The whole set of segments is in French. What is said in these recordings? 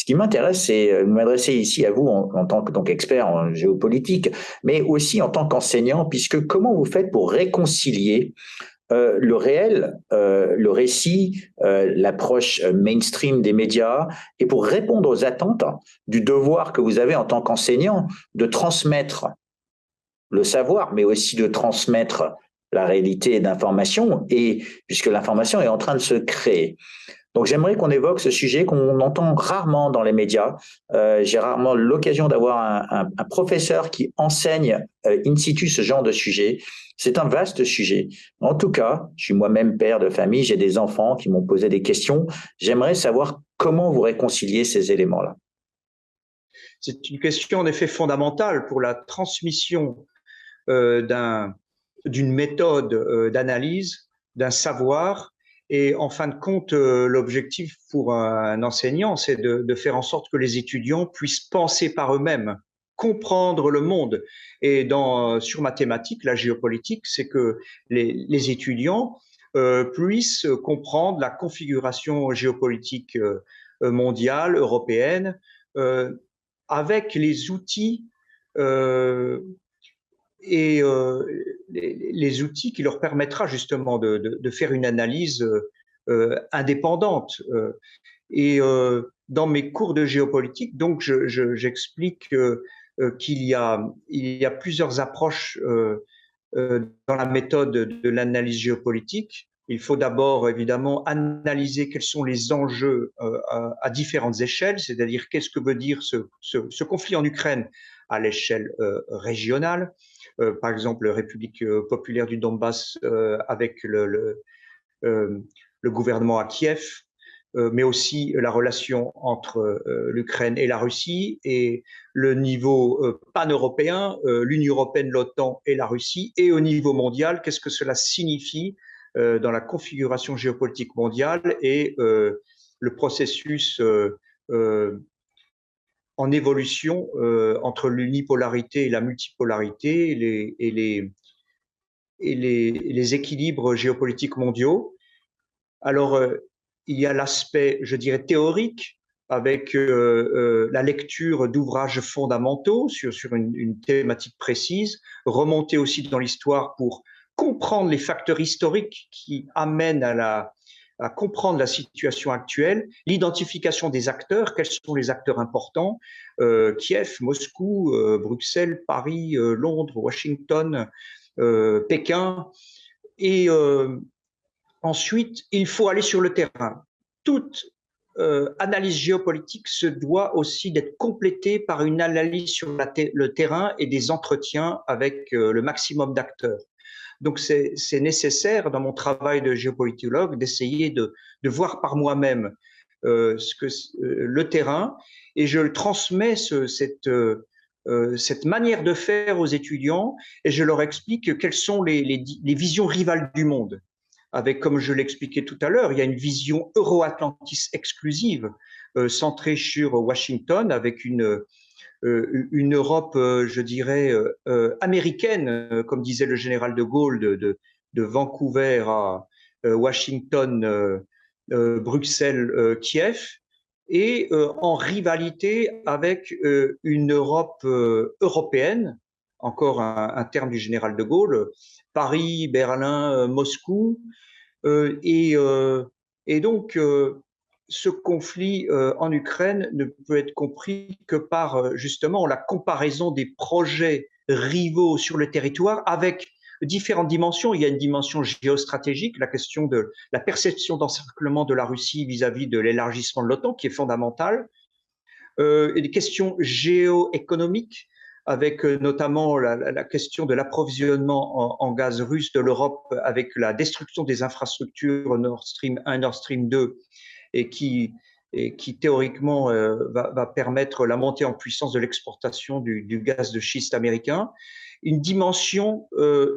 Ce qui m'intéresse, c'est de m'adresser ici à vous en tant que donc expert en géopolitique, mais aussi en tant qu'enseignant, puisque comment vous faites pour réconcilier le réel, le récit, l'approche mainstream des médias, et pour répondre aux attentes du devoir que vous avez en tant qu'enseignant de transmettre le savoir, mais aussi de transmettre la réalité d'information, et puisque l'information est en train de se créer. Donc j'aimerais qu'on évoque ce sujet qu'on entend rarement dans les médias. J'ai rarement l'occasion d'avoir un professeur qui enseigne in situ ce genre de sujet. C'est un vaste sujet. En tout cas, je suis moi-même père de famille, j'ai des enfants qui m'ont posé des questions. J'aimerais savoir comment vous réconciliez ces éléments-là. C'est une question en effet fondamentale pour la transmission d'une méthode d'analyse, d'un savoir. Et en fin de compte, l'objectif pour un enseignant, c'est de faire en sorte que les étudiants puissent penser par eux-mêmes, comprendre le monde. Et sur mathématiques, la géopolitique, c'est que les étudiants puissent comprendre la configuration géopolitique mondiale, européenne, avec les outils et les outils qui leur permettra justement de faire une analyse indépendante. Dans mes cours de géopolitique, donc, j'explique il y a plusieurs approches dans la méthode de l'analyse géopolitique. Il faut d'abord, évidemment, analyser quels sont les enjeux à différentes échelles, c'est-à-dire qu'est-ce que veut dire ce conflit en Ukraine à l'échelle régionale. Par exemple, République populaire du Donbass avec le gouvernement à Kiev, mais aussi la relation entre l'Ukraine et la Russie et le niveau pan-européen, l'Union européenne, l'OTAN et la Russie, et au niveau mondial, qu'est-ce que cela signifie dans la configuration géopolitique mondiale et le processus en évolution entre l'unipolarité et la multipolarité les équilibres géopolitiques mondiaux. Alors, il y a l'aspect, je dirais, théorique, avec la lecture d'ouvrages fondamentaux sur une thématique précise, remonter aussi dans l'histoire pour comprendre les facteurs historiques qui amènent à comprendre la situation actuelle, l'identification des acteurs, quels sont les acteurs importants, Kiev, Moscou, Bruxelles, Paris, Londres, Washington, Pékin, et ensuite, il faut aller sur le terrain. Toute analyse géopolitique se doit aussi d'être complétée par une analyse sur le terrain et des entretiens avec le maximum d'acteurs. Donc, c'est nécessaire dans mon travail de géopolitologue d'essayer de voir par moi-même le terrain, et je le transmets cette manière de faire aux étudiants, et je leur explique quelles sont les visions rivales du monde. Avec, comme je l'expliquais tout à l'heure, il y a une vision euro-atlantiste exclusive, centrée sur Washington, avec une Europe, je dirais, américaine, comme disait le général de Gaulle, de Vancouver à Washington, Bruxelles, Kiev, et en rivalité avec une Europe européenne, encore un terme du général de Gaulle, Paris, Berlin, Moscou, euh, et, euh, et donc ce conflit en Ukraine ne peut être compris que par justement la comparaison des projets rivaux sur le territoire avec différentes dimensions. Il y a une dimension géostratégique, la question de la perception d'encerclement de la Russie vis-à-vis de l'élargissement de l'OTAN, qui est fondamentale, et des questions géoéconomiques, avec notamment la question de l'approvisionnement en gaz russe de l'Europe, avec la destruction des infrastructures Nord Stream 1, Nord Stream 2, et qui théoriquement va permettre la montée en puissance de l'exportation du gaz de schiste américain. Une dimension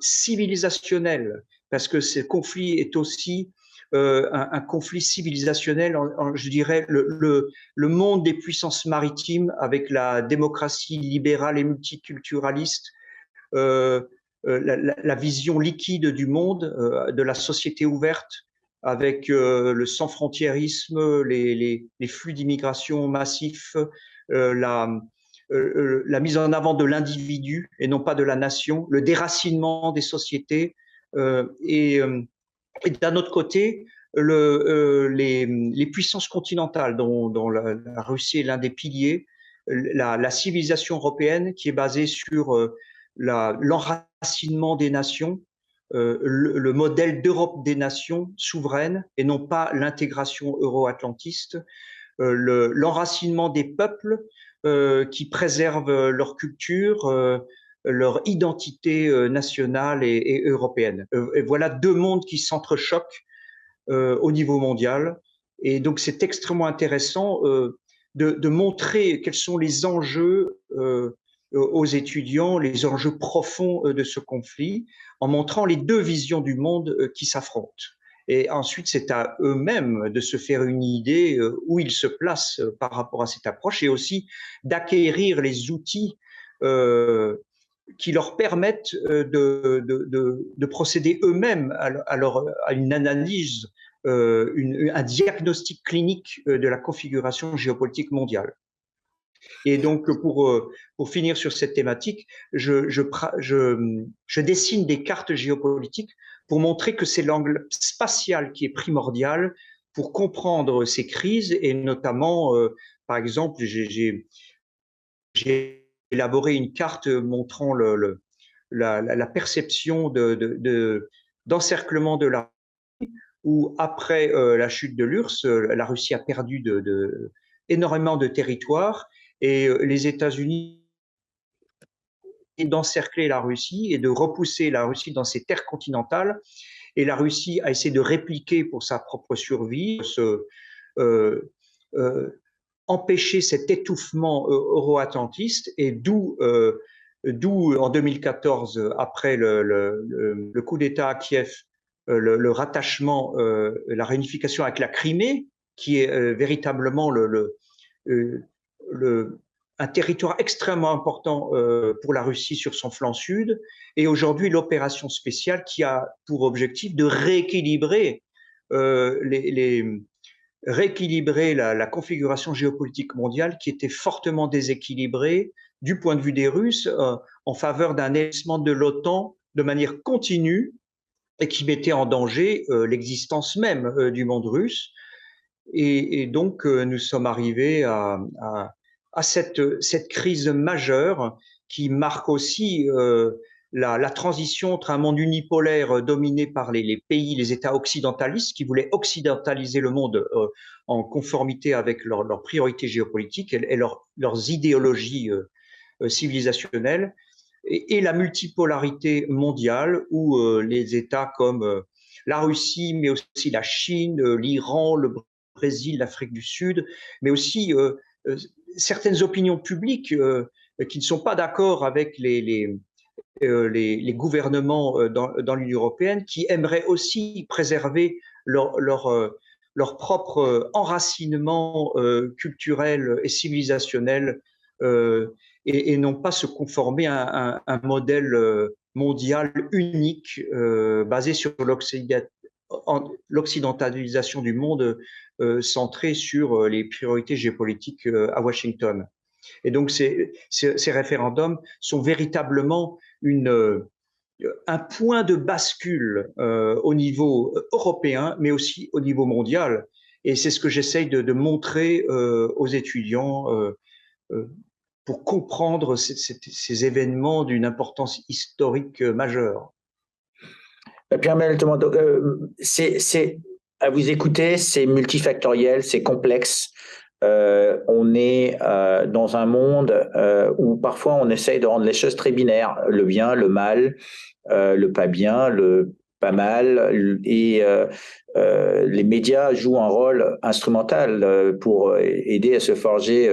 civilisationnelle, parce que ce conflit est aussi un conflit civilisationnel, je dirais, le monde des puissances maritimes avec la démocratie libérale et multiculturaliste, la vision liquide du monde, de la société ouverte, avec le sans-frontiérisme, les flux d'immigration massifs, la mise en avant de l'individu et non pas de la nation, le déracinement des sociétés, et d'un autre côté, les puissances continentales, dont la Russie est l'un des piliers, la civilisation européenne qui est basée sur l'enracinement des nations, le modèle d'Europe des nations souveraines et non pas l'intégration euro-atlantiste, l'enracinement des peuples qui préservent leur culture, leur identité nationale et européenne. Et voilà deux mondes qui s'entrechoquent au niveau mondial. Et donc, c'est extrêmement intéressant de montrer quels sont les enjeux aux étudiants, les enjeux profonds de ce conflit, en montrant les deux visions du monde qui s'affrontent. Et ensuite, c'est à eux-mêmes de se faire une idée où ils se placent par rapport à cette approche et aussi d'acquérir les outils qui leur permettent de procéder eux-mêmes à une analyse, un diagnostic clinique de la configuration géopolitique mondiale. Et donc, pour finir sur cette thématique, je dessine des cartes géopolitiques pour montrer que c'est l'angle spatial qui est primordial pour comprendre ces crises et notamment, par exemple, j'ai élaboré une carte montrant la perception d'encerclement de la où après la chute de l'URSS, la Russie a perdu énormément de territoire et les États-Unis d'encercler la Russie et de repousser la Russie dans ses terres continentales. Et la Russie a essayé de répliquer pour sa propre survie, empêcher cet étouffement euro-atlantiste et d'où en 2014, après le coup d'État à Kiev, le rattachement, la réunification avec la Crimée, qui est véritablement un territoire extrêmement important pour la Russie sur son flanc sud, et aujourd'hui l'opération spéciale qui a pour objectif de rééquilibrer rééquilibrer la configuration géopolitique mondiale qui était fortement déséquilibrée du point de vue des Russes en faveur d'un élargissement de l'OTAN de manière continue et qui mettait en danger l'existence même du monde russe. Et donc, nous sommes arrivés à cette crise majeure qui marque aussi la transition entre un monde unipolaire dominé par les pays, les États occidentalistes qui voulaient occidentaliser le monde en conformité avec leurs priorités géopolitiques et leurs idéologies civilisationnelles, et la multipolarité mondiale où les États comme la Russie, mais aussi la Chine, l'Iran, le Brésil, l'Afrique du Sud, mais aussi certaines opinions publiques qui ne sont pas d'accord avec les gouvernements dans l'Union européenne, qui aimeraient aussi préserver leur propre enracinement culturel et civilisationnel et non pas se conformer à un modèle mondial unique basé sur l'occidentalisation du monde centré sur les priorités géopolitiques à Washington. Et donc ces référendums sont véritablement un point de bascule au niveau européen, mais aussi au niveau mondial. Et c'est ce que j'essaye de montrer aux étudiants pour comprendre ces événements d'une importance historique majeure. Pierre-Emmanuel Thomas, à vous écouter, c'est multifactoriel, c'est complexe. On est dans un monde où parfois on essaye de rendre les choses très binaires, le bien, le mal, le pas bien, le pas mal, et les médias jouent un rôle instrumental pour aider à se forger,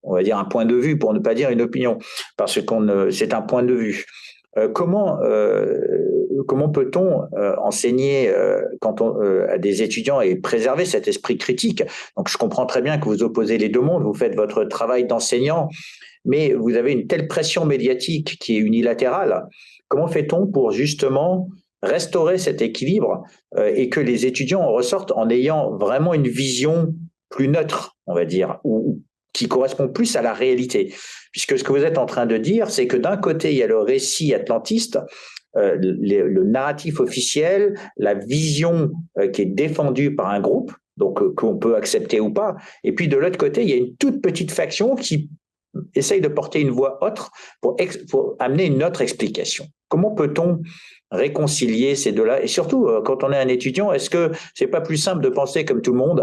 on va dire, un point de vue, pour ne pas dire une opinion, parce que c'est un point de vue. Comment peut-on enseigner à des étudiants et préserver cet esprit critique? Donc, je comprends très bien que vous opposez les deux mondes, vous faites votre travail d'enseignant, mais vous avez une telle pression médiatique qui est unilatérale. Comment fait-on pour justement restaurer cet équilibre et que les étudiants en ressortent en ayant vraiment une vision plus neutre, on va dire, ou qui correspond plus à la réalité. Puisque ce que vous êtes en train de dire, c'est que d'un côté, il y a le récit atlantiste, le narratif officiel, la vision qui est défendue par un groupe, donc qu'on peut accepter ou pas. Et puis de l'autre côté, il y a une toute petite faction qui essaye de porter une voix autre pour amener une autre explication. Comment peut-on réconcilier ces deux-là? Et surtout, quand on est un étudiant, est-ce que c'est pas plus simple de penser comme tout le monde,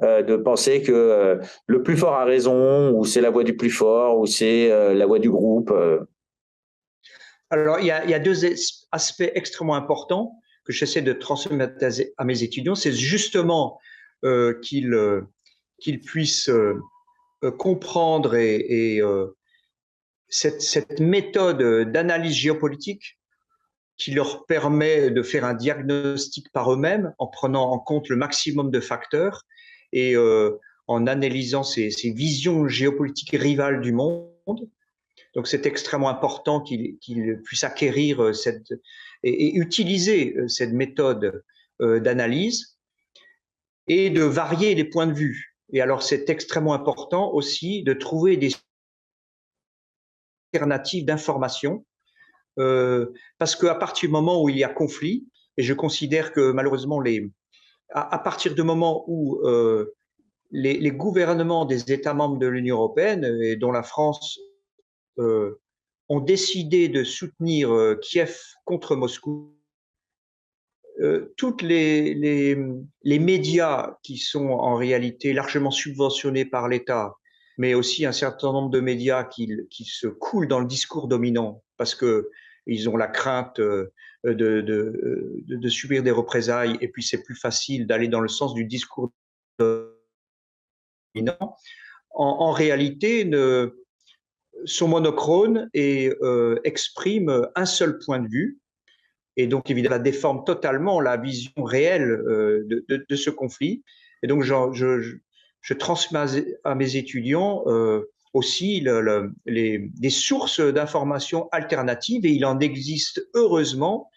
de penser que le plus fort a raison, ou c'est la voix du plus fort, ou c'est la voix du groupe? Alors, il y a deux aspects extrêmement importants que j'essaie de transmettre à mes étudiants. C'est justement qu'ils puissent comprendre cette méthode d'analyse géopolitique qui leur permet de faire un diagnostic par eux-mêmes en prenant en compte le maximum de facteurs et en analysant ces visions géopolitiques rivales du monde. Donc c'est extrêmement important qu'ils puissent acquérir et utiliser cette méthode d'analyse et de varier les points de vue. Et alors c'est extrêmement important aussi de trouver des alternatives d'information parce qu'à partir du moment où il y a conflit, et je considère que malheureusement à partir du moment où les gouvernements des États membres de l'Union européenne, et dont la France, ont décidé de soutenir Kiev contre Moscou, toutes les médias qui sont en réalité largement subventionnés par l'État, mais aussi un certain nombre de médias qui se coulent dans le discours dominant parce qu'ils ont la crainte de subir des représailles, et puis c'est plus facile d'aller dans le sens du discours dominant, en réalité sont monochrones et expriment un seul point de vue. Et donc, évidemment, ça déforme totalement la vision réelle de ce conflit. Et donc, je transmets à mes étudiants aussi des sources d'informations alternatives, et il en existe heureusement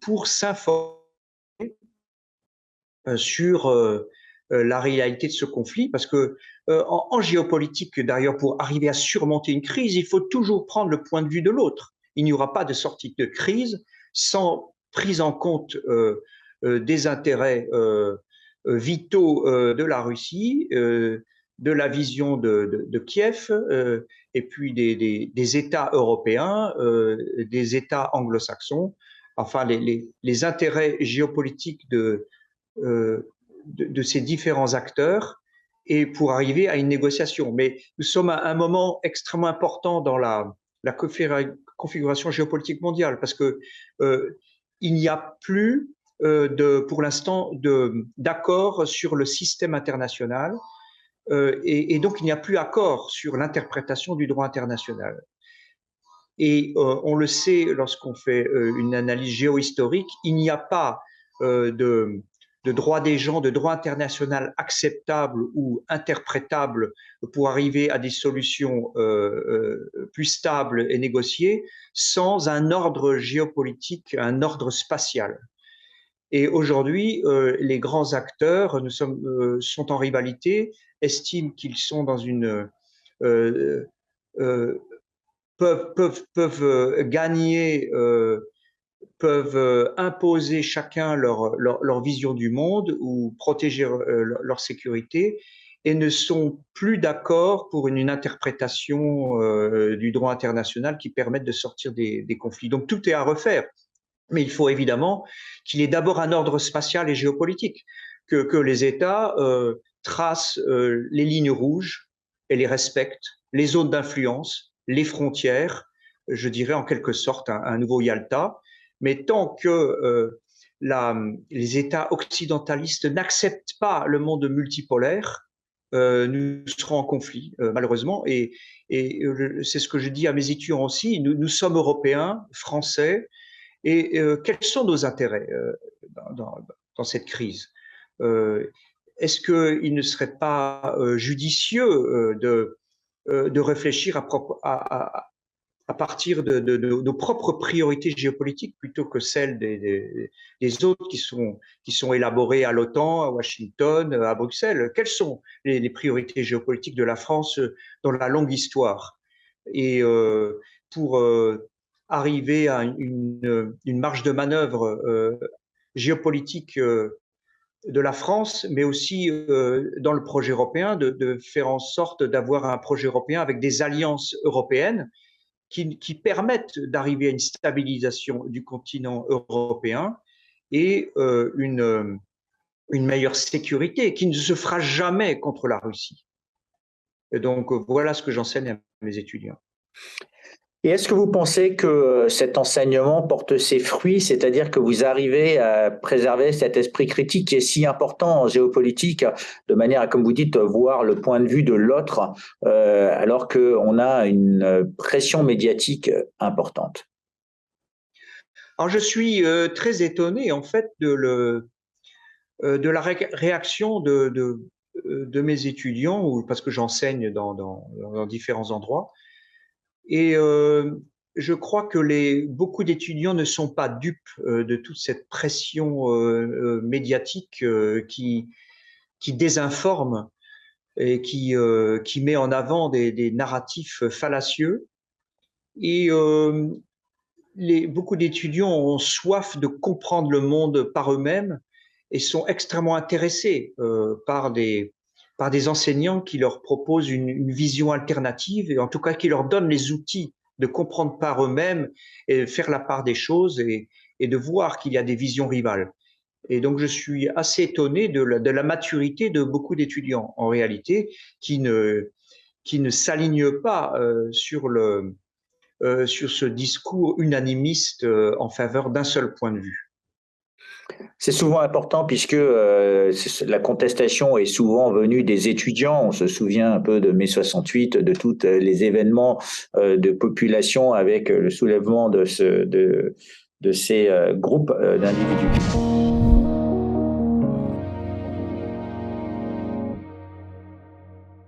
pour s'informer sur la réalité de ce conflit, parce que en géopolitique, d'ailleurs, pour arriver à surmonter une crise, il faut toujours prendre le point de vue de l'autre. Il n'y aura pas de sortie de crise sans prise en compte des intérêts vitaux de la Russie, de la vision de Kiev, et puis des États européens, des États anglo-saxons, enfin les intérêts géopolitiques de ces différents acteurs, et pour arriver à une négociation. Mais nous sommes à un moment extrêmement important dans la configuration géopolitique mondiale, parce que il n'y a plus pour l'instant d'accord sur le système international, et donc il n'y a plus accord sur l'interprétation du droit international. Et on le sait lorsqu'on fait une analyse géohistorique, il n'y a pas de droit des gens, de droit international acceptable ou interprétable pour arriver à des solutions plus stables et négociées sans un ordre géopolitique, un ordre spatial. Et aujourd'hui, les grands acteurs sont en rivalité, estiment qu'ils sont dans une peuvent gagner, peuvent imposer chacun leur vision du monde ou protéger leur sécurité, et ne sont plus d'accord pour une interprétation du droit international qui permette de sortir des conflits. Donc tout est à refaire. Mais il faut évidemment qu'il y ait d'abord un ordre spatial et géopolitique, que les États tracent les lignes rouges et les respectent, les zones d'influence, les frontières, je dirais en quelque sorte un nouveau Yalta. Mais tant que les États occidentalistes n'acceptent pas le monde multipolaire, nous serons en conflit, malheureusement. Et c'est ce que je dis à mes étudiants aussi, nous sommes Européens, Français, et quels sont nos intérêts dans cette crise? Est-ce qu'il ne serait pas judicieux de réfléchir à partir de nos propres priorités géopolitiques plutôt que celles des autres qui sont élaborées à l'OTAN, à Washington, à Bruxelles. Quelles sont les priorités géopolitiques de la France dans la longue histoire? Et pour arriver à une marge de manœuvre géopolitique de la France, mais aussi dans le projet européen, de faire en sorte d'avoir un projet européen avec des alliances européennes qui permettent d'arriver à une stabilisation du continent européen et une meilleure sécurité qui ne se fera jamais contre la Russie. Et donc voilà ce que j'enseigne à mes étudiants. Et est-ce que vous pensez que cet enseignement porte ses fruits, c'est-à-dire que vous arrivez à préserver cet esprit critique qui est si important en géopolitique, de manière à, comme vous dites, voir le point de vue de l'autre, alors qu'on a une pression médiatique importante? Alors je suis très étonné en fait de la réaction de mes étudiants, parce que j'enseigne dans différents endroits. Et je crois que beaucoup d'étudiants ne sont pas dupes de toute cette pression médiatique qui désinforme et qui met en avant des narratifs fallacieux. Et beaucoup d'étudiants ont soif de comprendre le monde par eux-mêmes et sont extrêmement intéressés par des enseignants qui leur proposent une vision alternative et en tout cas qui leur donnent les outils de comprendre par eux-mêmes et faire la part des choses et de voir qu'il y a des visions rivales. Et donc je suis assez étonné de la maturité de beaucoup d'étudiants en réalité qui ne s'alignent pas sur ce discours unanimiste en faveur d'un seul point de vue. C'est souvent important puisque la contestation est souvent venue des étudiants. On se souvient un peu de mai 68, de tous les événements de population avec le soulèvement de ces groupes d'individus.